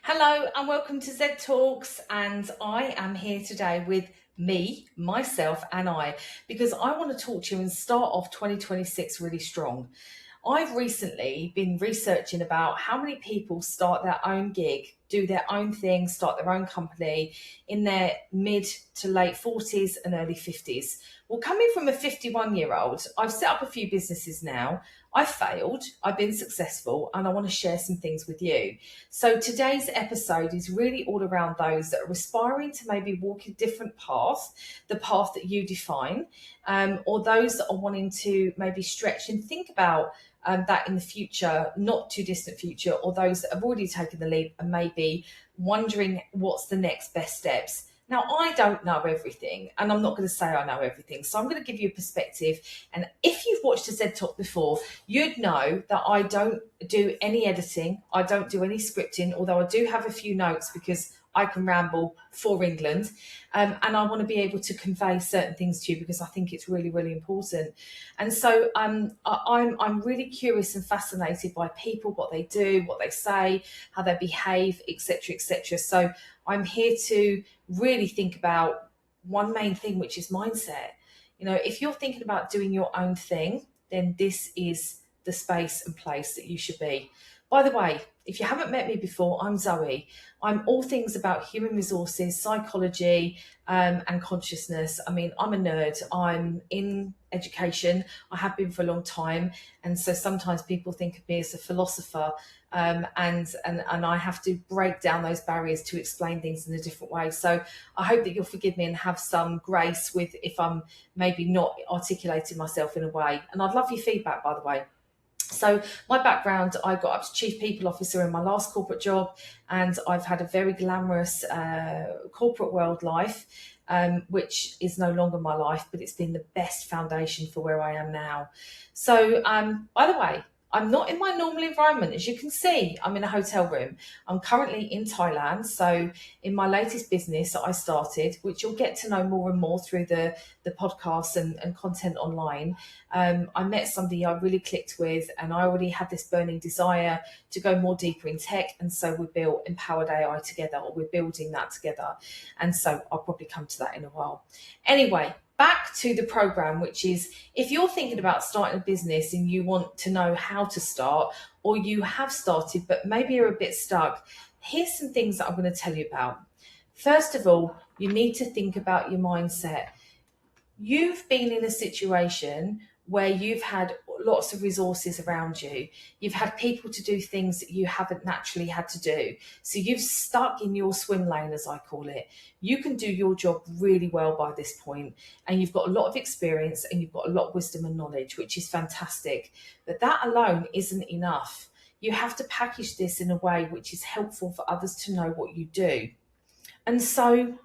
Hello and welcome to ZED Talks, and I am here today with myself and I, because I want to talk to you and start off 2026 really strong. I've recently been researching about how many people start their own gig, do their own thing, start their own company in their mid to late 40s and early 50s. Well, coming from a 51-year-old, I've set up a few businesses now. I've failed, I've been successful, and I want to share some things with you. So today's episode is really all around those that are aspiring to maybe walk a different path, the path that you define, or those that are wanting to maybe stretch and think about that in the future, not too distant future, or those that have already taken the leap and maybe wondering what's the next best steps. Now, I don't know everything, and I'm not going to say I know everything. So I'm going to give you a perspective. And if you've watched a ZED Talk before, you'd know that I don't do any editing. I don't do any scripting, although I do have a few notes because I can ramble for England. And I want to be able to convey certain things to you because I think it's really, really important. And so I'm really curious and fascinated by people, what they do, what they say, how they behave, etc., etc. So I'm here to really think about one main thing, which is mindset. You know, if you're thinking about doing your own thing, then this is the space and place that you should be. By the way, if you haven't met me before, I'm Zoe. I'm all things about human resources, psychology, and consciousness. I mean, I'm a nerd. I'm in education. I have been for a long time. And so sometimes people think of me as a philosopher, and I have to break down those barriers to explain things in a different way. So I hope that you'll forgive me and have some grace with if I'm maybe not articulating myself in a way. And I'd love your feedback, by the way. So my background, I got up to Chief People Officer in my last corporate job, and I've had a very glamorous corporate world life, which is no longer my life, but it's been the best foundation for where I am now. So by the way, I'm not in my normal environment. As you can see, I'm in a hotel room. I'm currently in Thailand. So in my latest business that I started, which you'll get to know more and more through the podcasts and content online, I met somebody I really clicked with, and I already had this burning desire to go more deeper in tech. And so we built Empowered AI together, or we're building that together. And so I'll probably come to that in a while. Anyway, back to the program, which is if you're thinking about starting a business and you want to know how to start, or you have started but maybe you're a bit stuck, here's some things that I'm going to tell you about. First of all, you need to think about your mindset. You've been in a situation where you've had lots of resources around you. You've had people to do things that you haven't naturally had to do. So you've stuck in your swim lane, as I call it. You can do your job really well by this point, and you've got a lot of experience and you've got a lot of wisdom and knowledge, which is fantastic. But that alone isn't enough. You have to package this in a way which is helpful for others to know what you do. And so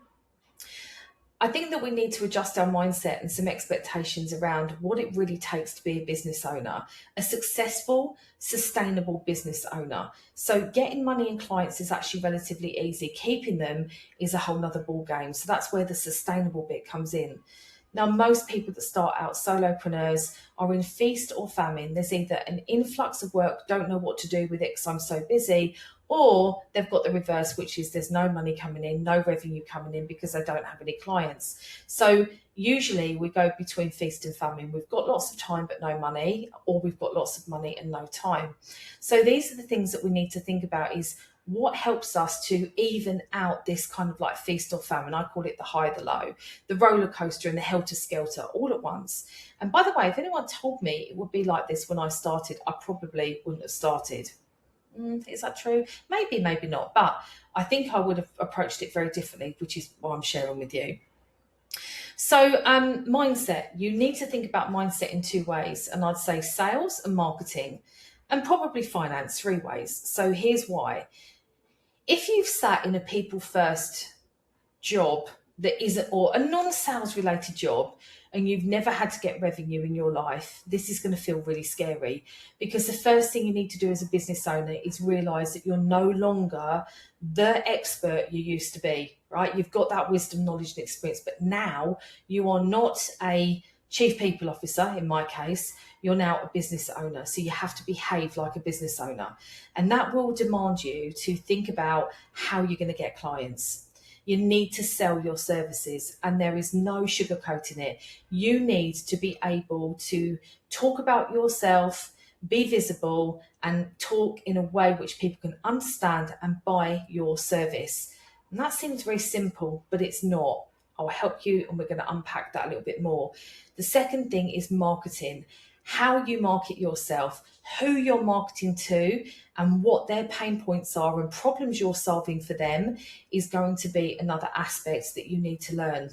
I think that we need to adjust our mindset and some expectations around what it really takes to be a business owner, a successful, sustainable business owner. So getting money and clients is actually relatively easy. Keeping them is a whole nother ball game. So that's where the sustainable bit comes in. Now, most people that start out solopreneurs are in feast or famine. There's either an influx of work, don't know what to do with it because I'm so busy, or they've got the reverse, which is there's no money coming in, no revenue coming in because they don't have any clients. So usually we go between feast and famine. We've got lots of time but no money, or we've got lots of money and no time. So these are the things that we need to think about, is what helps us to even out this kind of like feast or famine. I call it the high, the low, the roller coaster and the helter-skelter all at once. And by the way, if anyone told me it would be like this when I started, I probably wouldn't have started. Is that true? Maybe, maybe not. But I think I would have approached it very differently, which is what I'm sharing with you. So mindset, you need to think about mindset in two ways. And I'd say sales and marketing, and probably finance, three ways. So here's why. If you've sat in a people first job that isn't, or a non-sales related job, and you've never had to get revenue in your life, this is going to feel really scary, because the first thing you need to do as a business owner is realize that you're no longer the expert you used to be, right? You've got that wisdom, knowledge and experience, but now you are not a chief people officer, in my case, you're now a business owner. So you have to behave like a business owner. And that will demand you to think about how you're going to get clients. You need to sell your services, and there is no sugarcoating it. You need to be able to talk about yourself, be visible, and talk in a way which people can understand and buy your service. And that seems very simple, but it's not. I'll help you, and we're going to unpack that a little bit more. The second thing is marketing. How you market yourself, who you're marketing to, and what their pain points are and problems you're solving for them is going to be another aspect that you need to learn.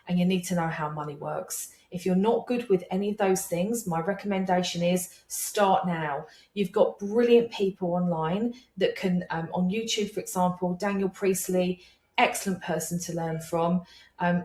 And you need to know how money works. If you're not good with any of those things, my recommendation is start now. You've got brilliant people online that can, on YouTube, for example, Daniel Priestley, excellent person to learn from.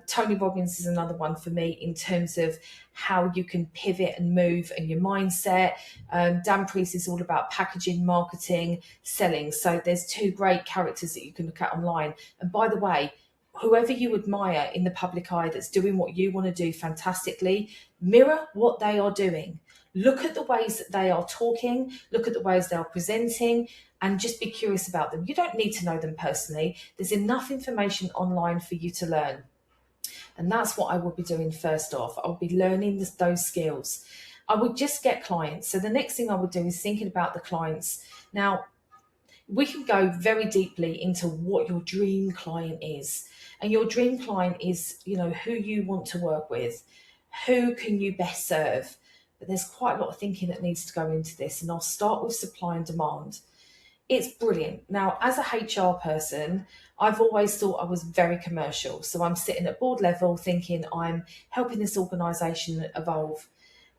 Tony Robbins is another one for me in terms of how you can pivot and move and your mindset. Dan Priest is all about packaging, marketing, selling. So there's two great characters that you can look at online. And by the way, whoever you admire in the public eye that's doing what you want to do fantastically, mirror what they are doing. Look at the ways that they are talking, look at the ways they are presenting, and just be curious about them. You don't need to know them personally. There's enough information online for you to learn. And that's what I would be doing first off. I would be learning those skills. I would just get clients. So the next thing I would do is thinking about the clients. Now, we can go very deeply into what your dream client is. And your dream client is, who you want to work with. Who can you best serve? But there's quite a lot of thinking that needs to go into this. And I'll start with supply and demand. It's brilliant. Now, as a HR person, I've always thought I was very commercial. So I'm sitting at board level thinking I'm helping this organisation evolve.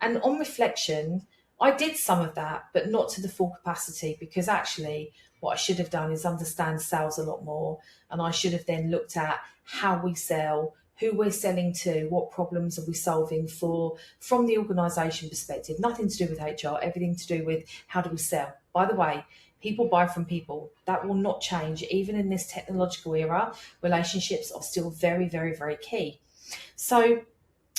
And on reflection, I did some of that, but not to the full capacity, because actually what I should have done is understand sales a lot more. And I should have then looked at how we sell, who we're selling to, what problems are we solving for from the organisation perspective. Nothing to do with HR, everything to do with how do we sell. By the way, people buy from people. That will not change. Even in this technological era, relationships are still very, very, very key. So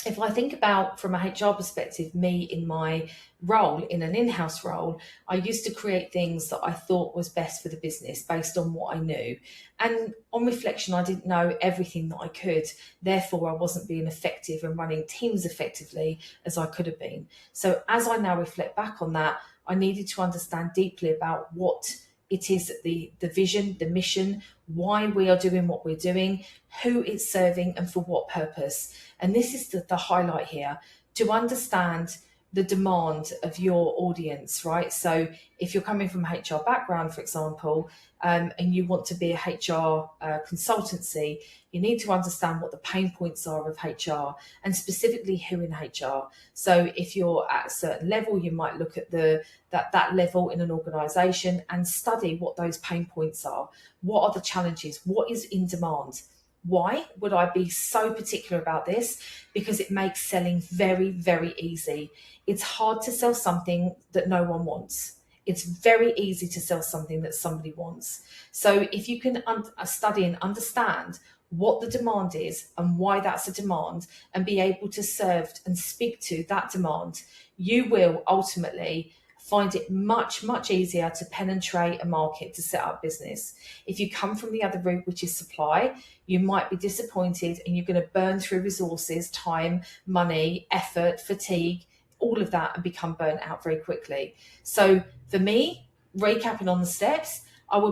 if I think about from a HR perspective, me in my role, in an in-house role, I used to create things that I thought was best for the business based on what I knew. And on reflection, I didn't know everything that I could. Therefore, I wasn't being effective and running teams effectively as I could have been. So as I now reflect back on that, I needed to understand deeply about what it is, the vision, the mission, why we are doing what we're doing, who it's serving, and for what purpose. And this is the highlight here, to understand the demand of your audience, right? So if you're coming from a HR background, for example, and you want to be a HR consultancy, you need to understand what the pain points are of HR and specifically who in HR. So if you're at a certain level, you might look at that level in an organization and study what those pain points are. What are the challenges? What is in demand? Why would I be so particular about this? Because it makes selling very, very easy. It's hard to sell something that no one wants. It's very easy to sell something that somebody wants. So if you can study and understand what the demand is and why that's a demand and be able to serve and speak to that demand, you will ultimately find it much, much easier to penetrate a market, to set up business. If you come from the other route, which is supply, you might be disappointed and you're going to burn through resources, time, money, effort, fatigue, all of that, and become burnt out very quickly. So for me, recapping on the steps, I'd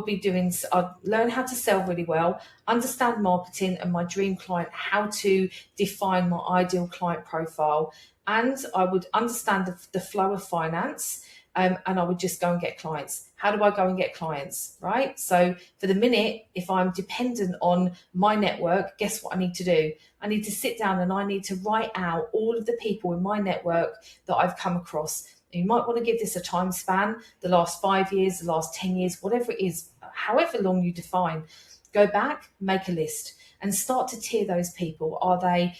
learn how to sell really well, understand marketing and my dream client, how to define my ideal client profile, and I would understand the flow of finance. And I would just go and get clients. How do I go and get clients, right? So for the minute, if I'm dependent on my network, guess what I need to do? I need to sit down and I need to write out all of the people in my network that I've come across. You might want to give this a time span, the last 5 years, the last 10 years, whatever it is, however long you define. Go back, make a list and start to tier those people. Are they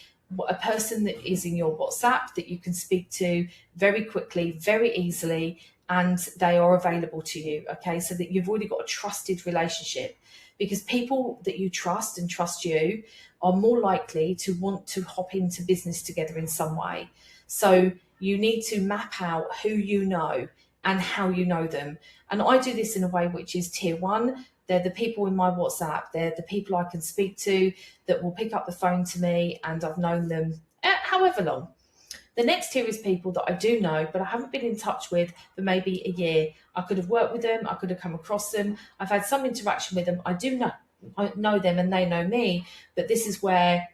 a person that is in your WhatsApp that you can speak to very quickly, very easily, and they are available to you, okay? So that you've already got a trusted relationship, because people that you trust and trust you are more likely to want to hop into business together in some way. So you need to map out who you know and how you know them. And I do this in a way which is tier one. They're the people in my WhatsApp. They're the people I can speak to that will pick up the phone to me, and I've known them however long. The next tier is people that I do know, but I haven't been in touch with for maybe a year. I could have worked with them. I could have come across them. I've had some interaction with them. I know them and they know me, but this is where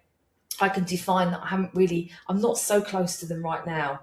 I can define that I'm not so close to them right now.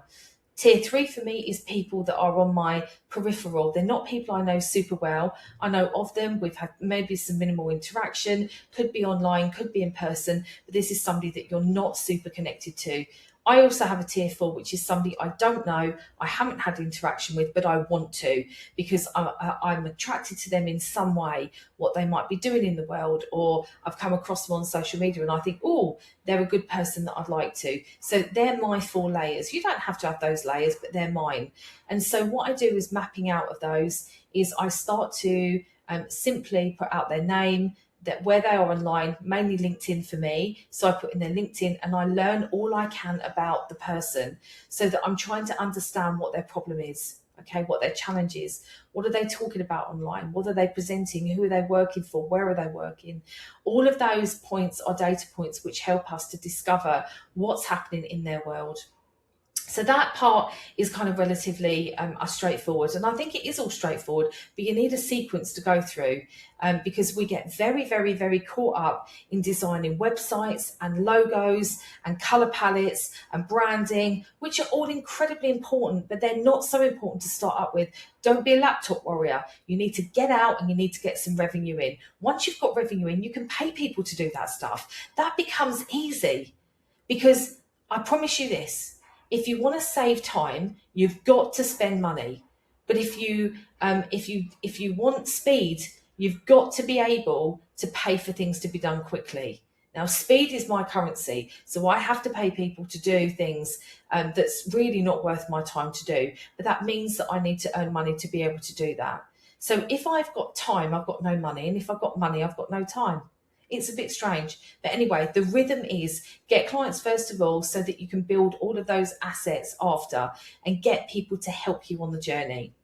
Tier three for me is people that are on my peripheral. They're not people I know super well. I know of them. We've had maybe some minimal interaction, could be online, could be in person, but this is somebody that you're not super connected to. I also have a tier four, which is somebody I don't know, I haven't had interaction with, but I want to, because I'm attracted to them in some way, what they might be doing in the world, or I've come across them on social media and I think, oh, they're a good person that I'd like to. So they're my 4 layers. You don't have to have those layers, but they're mine. And so what I do is mapping out of those is I start to simply put out their name, that where they are online, mainly LinkedIn for me. So I put in their LinkedIn and I learn all I can about the person, so that I'm trying to understand what their problem is, okay, what their challenge is, what are they talking about online, what are they presenting, who are they working for, where are they working. All of those points are data points which help us to discover what's happening in their world. So that part is kind of relatively straightforward. And I think it is all straightforward, but you need a sequence to go through because we get very, very, very caught up in designing websites and logos and color palettes and branding, which are all incredibly important, but they're not so important to start up with. Don't be a laptop warrior. You need to get out and you need to get some revenue in. Once you've got revenue in, you can pay people to do that stuff. That becomes easy, because I promise you this. If you want to save time, you've got to spend money. But if you want speed, you've got to be able to pay for things to be done quickly. Now, speed is my currency, so I have to pay people to do things that's really not worth my time to do. But that means that I need to earn money to be able to do that. So if I've got time, I've got no money, and if I've got money, I've got no time. It's a bit strange. But anyway, the rhythm is get clients first of all, so that you can build all of those assets after and get people to help you on the journey.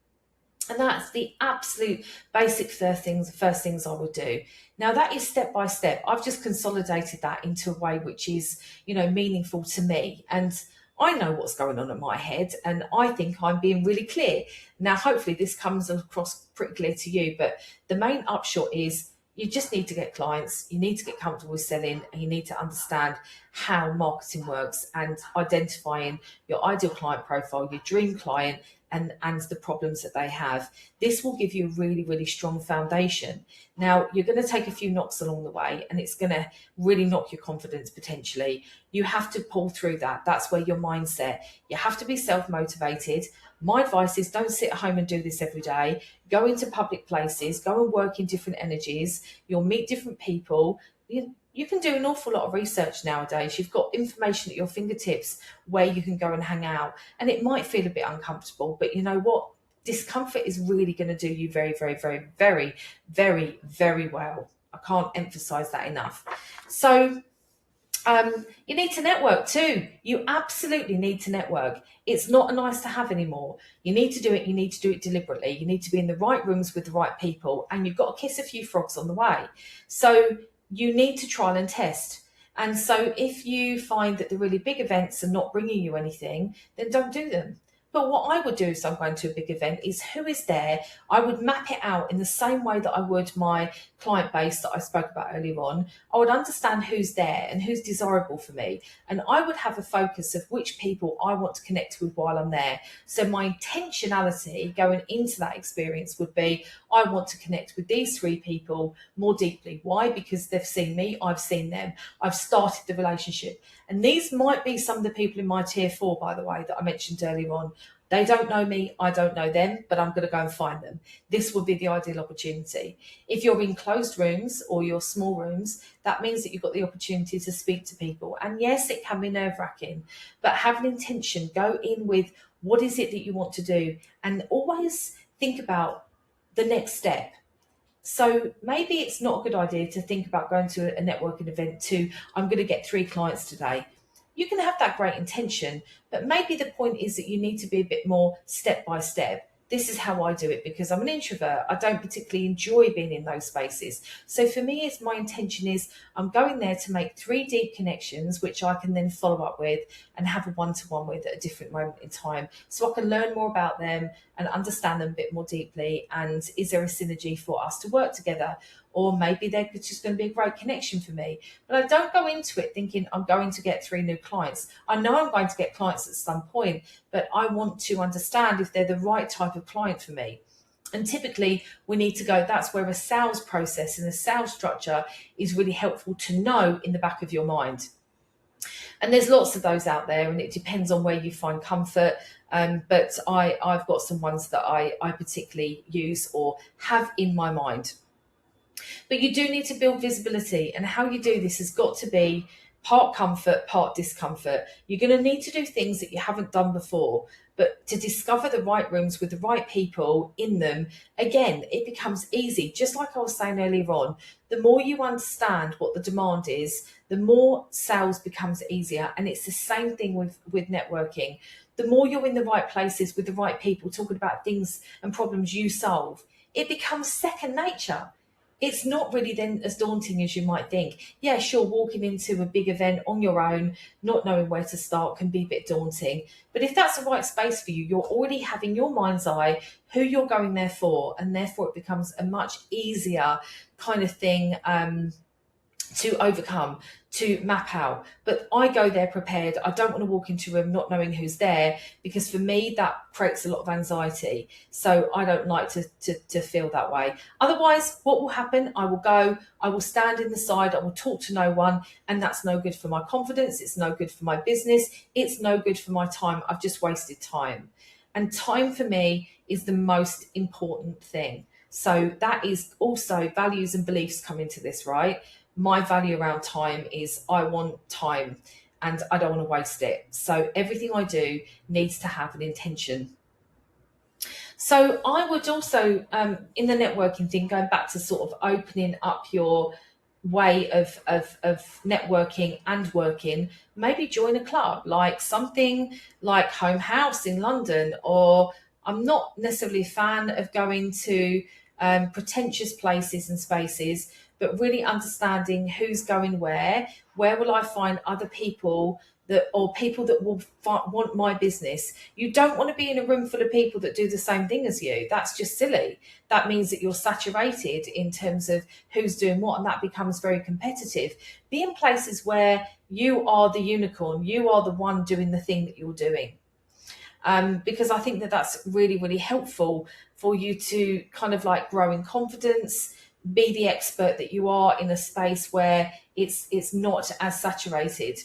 And that's the absolute basic first things I would do. Now that is step by step. I've just consolidated that into a way which is, meaningful to me. And I know what's going on in my head, and I think I'm being really clear. Now, hopefully this comes across pretty clear to you, but the main upshot is you just need to get clients, you need to get comfortable with selling, and you need to understand how marketing works and identifying your ideal client profile, your dream client, and the problems that they have. This will give you a really, really strong foundation. Now, you're going to take a few knocks along the way, and it's going to really knock your confidence potentially. You have to pull through that. That's where your mindset. You have to be self-motivated. My advice is don't sit at home and do this every day. Go into public places, go and work in different energies. You'll meet different people. You can do an awful lot of research nowadays. You've got information at your fingertips where you can go and hang out. And it might feel a bit uncomfortable, but you know what? Discomfort is really going to do you very, very, very, very, very, very well. I can't emphasize that enough. So you need to network too. You absolutely need to network. It's not a nice to have anymore. You need to do it. You need to do it deliberately. You need to be in the right rooms with the right people, and you've got to kiss a few frogs on the way. So you need to trial and test. And so if you find that the really big events are not bringing you anything, then don't do them. But what I would do if I'm going to a big event is who is there. I would map it out in the same way that I would my client base that I spoke about earlier on. I would understand who's there and who's desirable for me. And I would have a focus of which people I want to connect with while I'm there. So my intentionality going into that experience would be, I want to connect with these 3 people more deeply. Why? Because they've seen me, I've seen them, I've started the relationship. And these might be some of the people in my tier 4, by the way, that I mentioned earlier on. They don't know me, I don't know them, but I'm going to go and find them. This would be the ideal opportunity. If you're in closed rooms or you're small rooms, that means that you've got the opportunity to speak to people. And yes, it can be nerve-wracking, but have an intention. Go in with What is it that you want to do? And always think about the next step. So maybe it's not a good idea to think about going to a networking event to, I'm going to get 3 clients today. You can have that great intention, but maybe the point is that you need to be a bit more step by step. This is how I do it because I'm an introvert. I don't particularly enjoy being in those spaces. So for me, it's my intention is I'm going there to make 3 deep connections, which I can then follow up with and have a one-to-one with at a different moment in time. So I can learn more about them and understand them a bit more deeply. And is there a synergy for us to work together? Or maybe they're just going to be a great connection for me. But I don't go into it thinking I'm going to get 3 new clients. I know I'm going to get clients at some point, but I want to understand if they're the right type of client for me. And typically we need to go, that's where a sales process and a sales structure is really helpful to know in the back of your mind. And there's lots of those out there, and it depends on where you find comfort. But I've got some ones that I particularly use or have in my mind. But you do need to build visibility, and how you do this has got to be part comfort, part discomfort. You're going to need to do things that you haven't done before, but to discover the right rooms with the right people in them, again, it becomes easy. Just like I was saying earlier on, the more you understand what the demand is, the more sales becomes easier. And it's the same thing with networking. The more you're in the right places with the right people talking about things and problems you solve, it becomes second nature. It's not really then as daunting as you might think. Yeah, sure, walking into a big event on your own, not knowing where to start can be a bit daunting. But if that's the right space for you, you're already having your mind's eye who you're going there for, and therefore it becomes a much easier kind of thing to overcome, to map out. But I go there prepared. I don't want to walk into a room not knowing who's there, because for me that creates a lot of anxiety. So I don't like to feel that way. Otherwise, what will happen? I will stand in the side, I will talk to no one, and that's no good for my confidence. It's no good for my business. It's no good for my time. I've just wasted time. And time for me is the most important thing. So that is also values and beliefs come into this, right? My value around time is I want time and I don't want to waste it. So everything I do needs to have an intention. So I would also, in the networking thing, going back to sort of opening up your way of networking and working, maybe join a club, like something like Home House in London, or I'm not necessarily a fan of going to pretentious places and spaces, but really understanding who's going where will I find other people or people that will want my business. You don't want to be in a room full of people that do the same thing as you. That's just silly. That means that you're saturated in terms of who's doing what, and that becomes very competitive. Be in places where you are the unicorn, you are the one doing the thing that you're doing. Because I think that that's really, really helpful for you to kind of like grow in confidence, be the expert that you are in a space where it's not as saturated.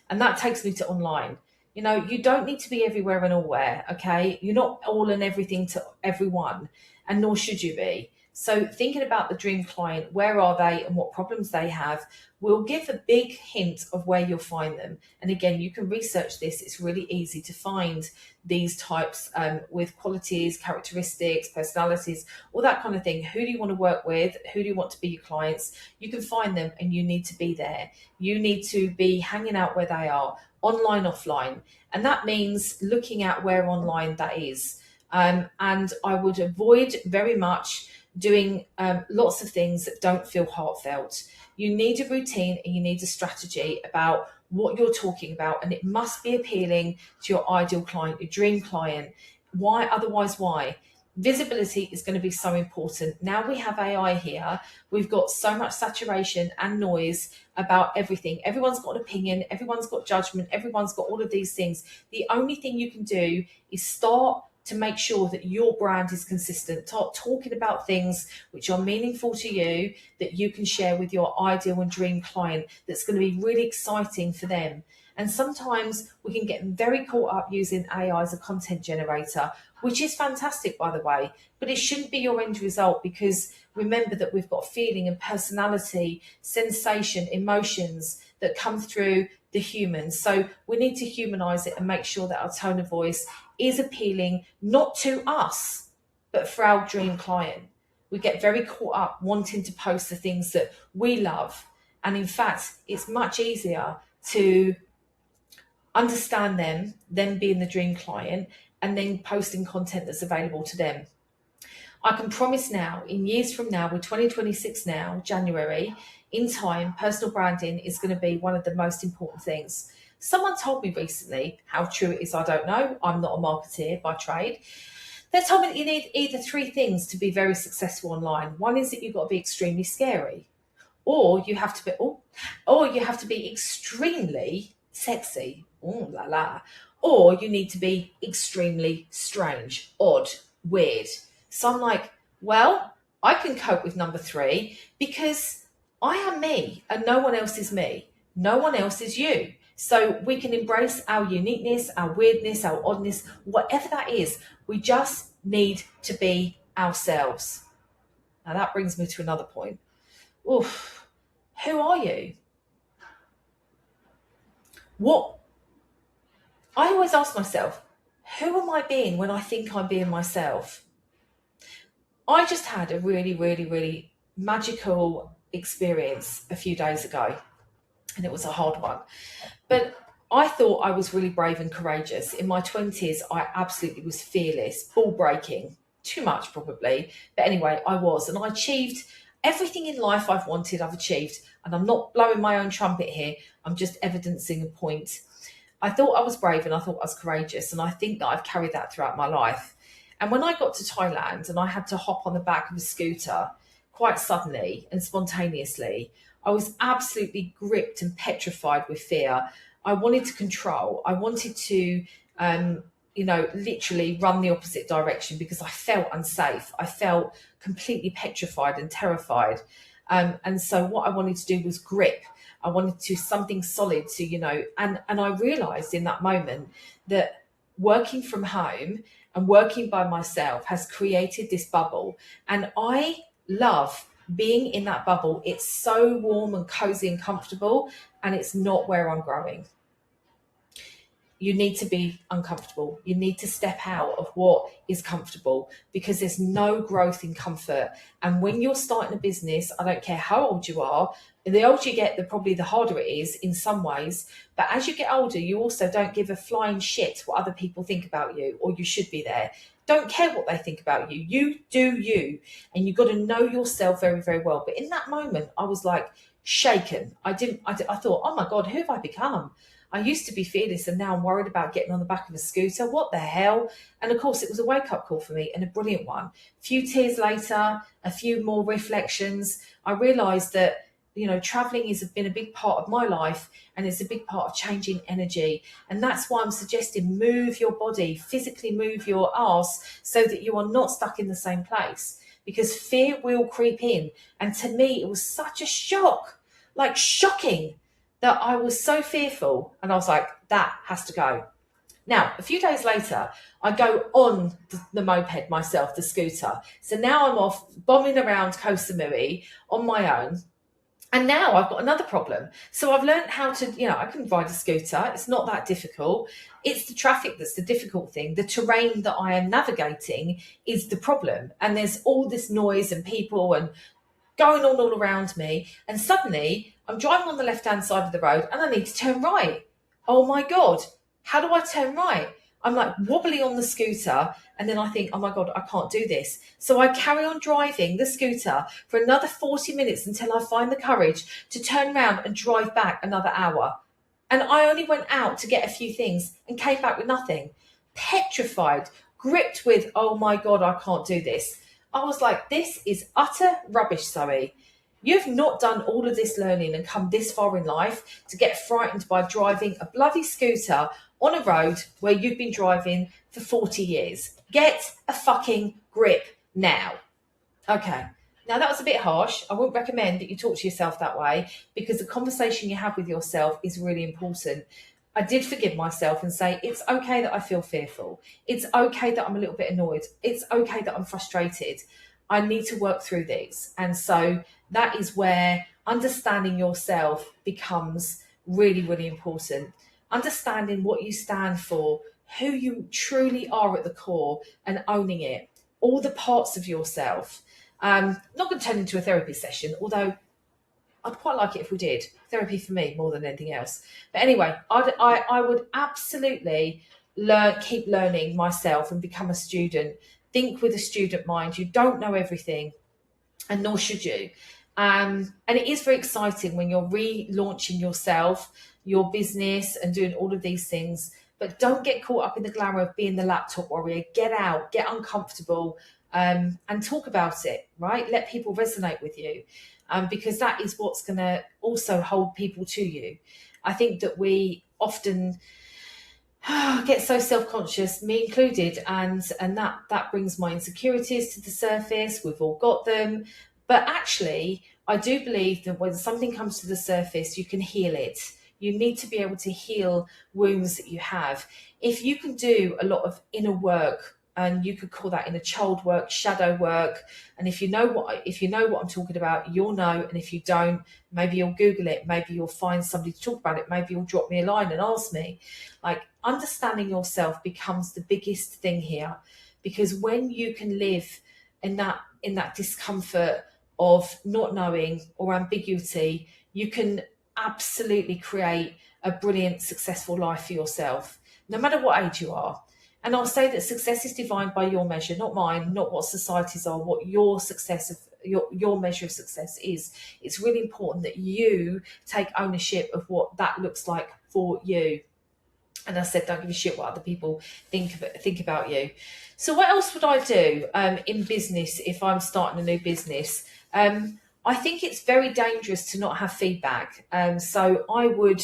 And that takes me to online. You know, you don't need to be everywhere and allwhere, okay? You're not all and everything to everyone, and nor should you be. So thinking about the dream client, where are they and what problems they have, will give a big hint of where you'll find them. And again, you can research this. It's really easy to find these types with qualities, characteristics, personalities, all that kind of thing. Who do you want to work with? Who do you want to be your clients? You can find them, and you need to be there. You need to be hanging out where they are, online, offline. And that means looking at where online that is. And I would avoid very much doing lots of things that don't feel heartfelt. You need a routine and you need a strategy about what you're talking about, and it must be appealing to your ideal client, your dream client. Why? Otherwise, why? Visibility is going to be so important. Now we have AI here. We've got so much saturation and noise about everything. Everyone's got an opinion. Everyone's got judgment. Everyone's got all of these things. The only thing you can do is start to make sure that your brand is consistent. Start talking about things which are meaningful to you, that you can share with your ideal and dream client, that's going to be really exciting for them. And sometimes we can get very caught up using AI as a content generator, which is fantastic, by the way, but it shouldn't be your end result, because remember that we've got feeling and personality, sensation, emotions that come through the humans. So we need to humanize it and make sure that our tone of voice is appealing, not to us, but for our dream client. We get very caught up wanting to post the things that we love. And in fact, it's much easier to understand them being the dream client, and then posting content that's available to them. I can promise now, in years from now, we're 2026 now, January, in time, personal branding is going to be one of the most important things. Someone told me recently, how true it is, I don't know. I'm not a marketeer by trade. They told me that you need either three things to be very successful online. One is that you've got to be extremely scary, or you have to be extremely sexy, ooh la la, or you need to be extremely strange, odd, weird. So I'm like, well, I can cope with number three because I am me and no one else is me. No one else is you. So we can embrace our uniqueness, our weirdness, our oddness, whatever that is. We just need to be ourselves. Now that brings me to another point. Oof, who are you? What? I always ask myself, who am I being when I think I'm being myself? I just had a really, really, really magical experience a few days ago, and it was a hard one. But I thought I was really brave and courageous. In my 20s, I absolutely was fearless, ball breaking, too much probably. But anyway, I was, and I achieved everything in life I've wanted, I've achieved. And I'm not blowing my own trumpet here. I'm just evidencing a point. I thought I was brave and I thought I was courageous. And I think that I've carried that throughout my life. And when I got to Thailand and I had to hop on the back of a scooter quite suddenly and spontaneously, I was absolutely gripped and petrified with fear. I wanted to control. I wanted to, literally run the opposite direction because I felt unsafe. I felt completely petrified and terrified. And so what I wanted to do was grip. I wanted to something solid to, and I realized in that moment that working from home and working by myself has created this bubble. And I love being in that bubble. It's so warm and cozy and comfortable, and it's not where I'm growing. You need to be uncomfortable. You need to step out of what is comfortable because there's no growth in comfort. And when you're starting a business, I don't care how old you are, the older you get, probably the harder it is in some ways. But as you get older, you also don't give a flying shit what other people think about you, or you should be there. Don't care what they think about you. You do you. And you've got to know yourself very, very well. But in that moment, I was like shaken. I thought, oh my God, who have I become? I used to be fearless and now I'm worried about getting on the back of a scooter. What the hell? And of course, it was a wake-up call for me and a brilliant one. A few tears later, a few more reflections, I realised that, travelling has been a big part of my life and it's a big part of changing energy. And that's why I'm suggesting move your body, physically move your arse so that you are not stuck in the same place, because fear will creep in. And to me, it was such a shock, like shocking, that I was so fearful, and I was like, that has to go. Now, a few days later, I go on the moped myself, the scooter. So now I'm off bombing around Koh Samui on my own. And now I've got another problem. So I've learned how to, I can ride a scooter. It's not that difficult. It's the traffic that's the difficult thing. The terrain that I am navigating is the problem. And there's all this noise and people and going on all around me. And suddenly I'm driving on the left-hand side of the road and I need to turn right. Oh my God, how do I turn right? I'm like wobbly on the scooter. And then I think, oh my God, I can't do this. So I carry on driving the scooter for another 40 minutes until I find the courage to turn around and drive back another hour. And I only went out to get a few things and came back with nothing. Petrified, gripped with, oh my God, I can't do this. I was like, this is utter rubbish, Zoe. You've not done all of this learning and come this far in life to get frightened by driving a bloody scooter on a road where you've been driving for 40 years. Get a fucking grip now. Okay. Now that was a bit harsh. I wouldn't recommend that you talk to yourself that way, because the conversation you have with yourself is really important. I did forgive myself and say, it's okay that I feel fearful. It's okay that I'm a little bit annoyed. It's okay that I'm frustrated. I need to work through these. And so that is where understanding yourself becomes really, really important. Understanding what you stand for, who you truly are at the core, and owning it, all the parts of yourself. Not going to turn into a therapy session, although I'd quite like it if we did. Therapy for me more than anything else. But anyway, I would absolutely keep learning myself and become a student. Think with a student mind. You don't know everything, and nor should you. And it is very exciting when you're relaunching yourself, your business, and doing all of these things. But don't get caught up in the glamour of being the laptop warrior. Get out, get uncomfortable, and talk about it, right? Let people resonate with you, because that is what's going to also hold people to you. I think that we often get so self-conscious, me included, and that brings my insecurities to the surface. We've all got them. But actually, I do believe that when something comes to the surface, you can heal it. You need to be able to heal wounds that you have. If you can do a lot of inner work, and you could call that inner child work, shadow work, and if you know what I'm talking about, you'll know. And if you don't, maybe you'll Google it. Maybe you'll find somebody to talk about it. Maybe you'll drop me a line and ask me. Like, understanding yourself becomes the biggest thing here, because when you can live in that discomfort of not knowing or ambiguity, you can absolutely create a brilliant, successful life for yourself, no matter what age you are. And I'll say that success is defined by your measure, not mine, not what societies are, what your success of your measure of success is. It's really important that you take ownership of what that looks like for you. And I said, don't give a shit what other people think about you. So what else would I do in business if I'm starting a new business? I think it's very dangerous to not have feedback. So I would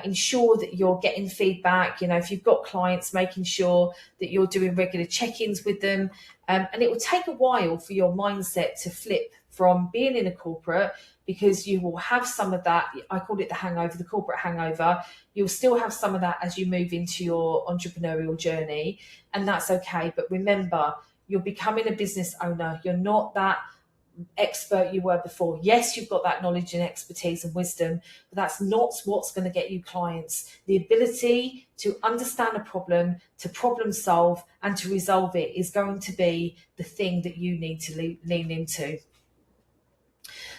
ensure that you're getting feedback. If you've got clients, making sure that you're doing regular check-ins with them. And it will take a while for your mindset to flip from being in a corporate, because you will have some of that. I call it the hangover, the corporate hangover. You'll still have some of that as you move into your entrepreneurial journey, and that's okay. But remember, you're becoming a business owner. You're not that expert you were before. Yes, you've got that knowledge and expertise and wisdom, but that's not what's going to get you clients. The ability to understand a problem, to problem solve, and to resolve it is going to be the thing that you need to lean into.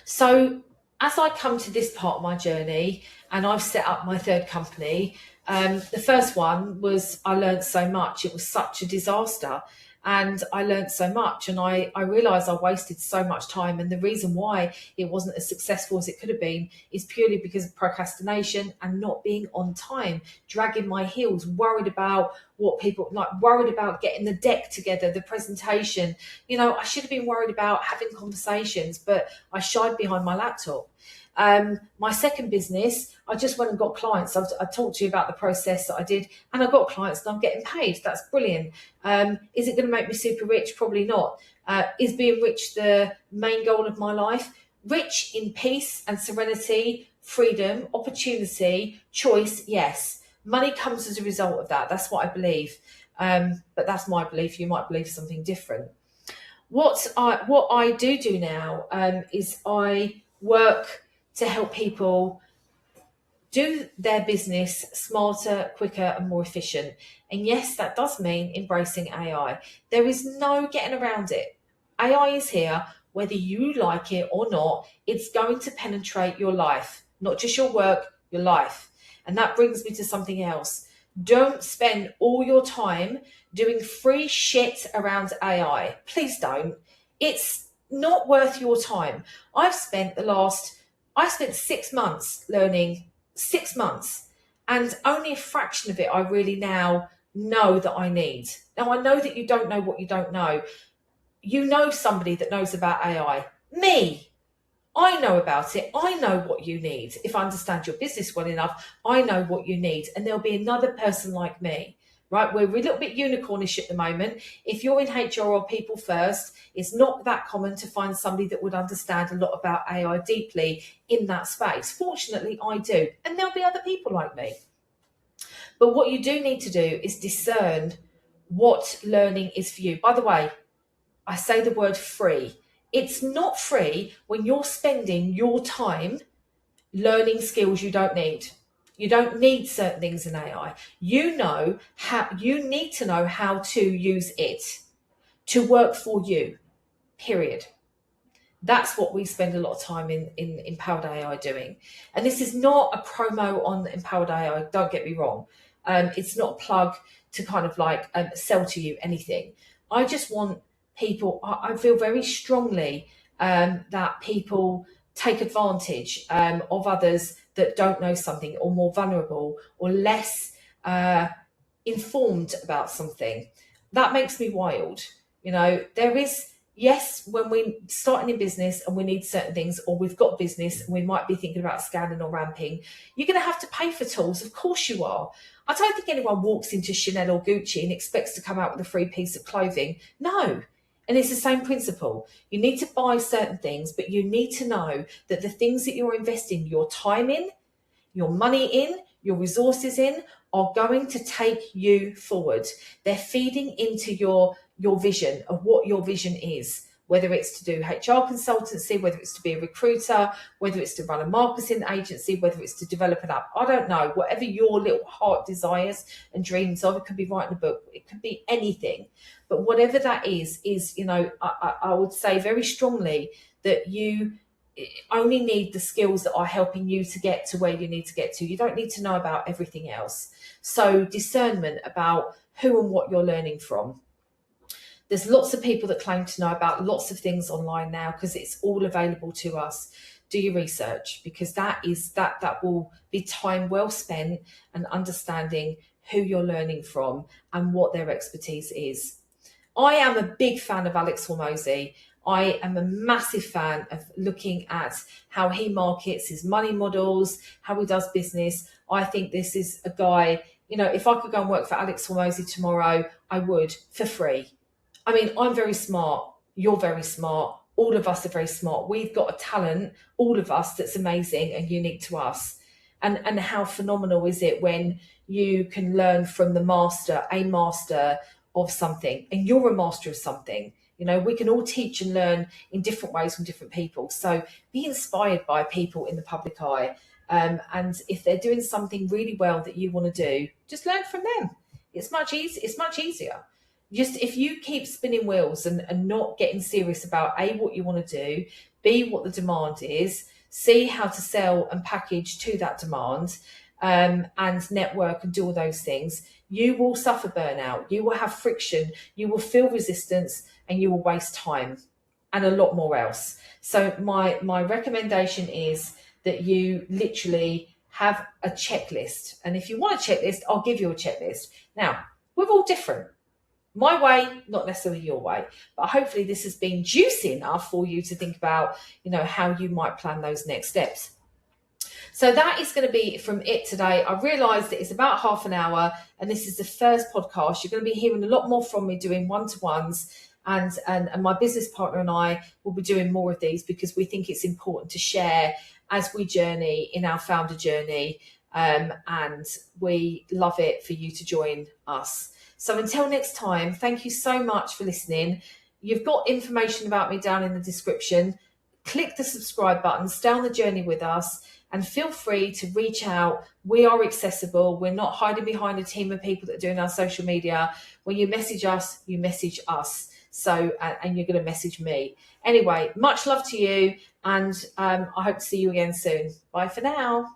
So as I come to this part of my journey, and I've set up my third company, the first one was, I learned so much. It was such a disaster. And I learned so much, and I realised I wasted so much time. And the reason why it wasn't as successful as it could have been is purely because of procrastination and not being on time, dragging my heels, worried about what people worried about getting the deck together, the presentation. I should have been worried about having conversations, but I shied behind my laptop. My second business, I just went and got clients. I talked to you about the process that I did, and I got clients and I'm getting paid. That's brilliant. Is it going to make me super rich? Probably not. Is being rich the main goal of my life? Rich in peace and serenity, freedom, opportunity, choice, yes. Money comes as a result of that. That's what I believe. But that's my belief. You might believe something different. What I do now is I work to help people do their business smarter, quicker, and more efficient. And yes, that does mean embracing AI. There is no getting around it. AI is here, whether you like it or not. It's going to penetrate your life, not just your work, your life. And that brings me to something else. Don't spend all your time doing free shit around AI. Please don't. It's not worth your time. I've spent 6 months learning, 6 months, and only a fraction of it I really now know that I need. Now, I know that you don't know what you don't know. You know somebody that knows about AI. Me. I know about it. I know what you need. If I understand your business well enough, I know what you need. And there'll be another person like me. Right, we're a little bit unicornish at the moment. If you're in HR or people first, it's not that common to find somebody that would understand a lot about AI deeply in that space. Fortunately, I do. And there'll be other people like me. But what you do need to do is discern what learning is for you. By the way, I say the word free. It's not free when you're spending your time learning skills you don't need. You don't need certain things in AI. You need to know how to use it to work for you, period. That's what we spend a lot of time in Empowered AI doing. And this is not a promo on Empowered AI, don't get me wrong. It's not a plug to kind of like sell to you anything. I just want people, I feel very strongly that people take advantage of others that don't know something, or more vulnerable, or less informed about something. That makes me wild. There is, yes, when we're starting in business and we need certain things, or we've got business and we might be thinking about scaling or ramping, you're going to have to pay for tools. Of course you are. I don't think anyone walks into Chanel or Gucci and expects to come out with a free piece of clothing. No. And it's the same principle. You need to buy certain things, but you need to know that the things that you're investing your time in, your money in, your resources in, are going to take you forward. They're feeding into your vision of what your vision is, whether it's to do HR consultancy, whether it's to be a recruiter, whether it's to run a marketing agency, whether it's to develop an app. I don't know, whatever your little heart desires and dreams of. It could be writing a book, it could be anything. But whatever that is, I would say very strongly that you only need the skills that are helping you to get to where you need to get to. You don't need to know about everything else. So discernment about who and what you're learning from. There's lots of people that claim to know about lots of things online now because it's all available to us. Do your research, because that will be time well spent and understanding who you're learning from and what their expertise is. I am a big fan of Alex Hormozi. I am a massive fan of looking at how he markets his money models, how he does business. I think this is a guy, if I could go and work for Alex Hormozi tomorrow, I would, for free. I mean, I'm very smart. You're very smart. All of us are very smart. We've got a talent, all of us, that's amazing and unique to us. And how phenomenal is it when you can learn from a master of something, and you're a master of something. We can all teach and learn in different ways from different people. So be inspired by people in the public eye. And if they're doing something really well that you want to do, just learn from them. It's much easier. Just if you keep spinning wheels and not getting serious about A, what you want to do, B, what the demand is, C, how to sell and package to that demand, and network and do all those things, you will suffer burnout, you will have friction, you will feel resistance, and you will waste time and a lot more else. So my recommendation is that you literally have a checklist. And if you want a checklist, I'll give you a checklist. Now, we're all different. My way, not necessarily your way, but hopefully this has been juicy enough for you to think about, how you might plan those next steps. So that is going to be from it today. I realised that it's about half an hour and this is the first podcast. You're going to be hearing a lot more from me doing one-to-ones, and my business partner and I will be doing more of these because we think it's important to share as we journey in our founder journey, and we love it for you to join us. So until next time, thank you so much for listening. You've got information about me down in the description. Click the subscribe button, stay on the journey with us, and feel free to reach out. We are accessible. We're not hiding behind a team of people that are doing our social media. When you message us, you message us. So, and you're going to message me. Anyway, much love to you, and I hope to see you again soon. Bye for now.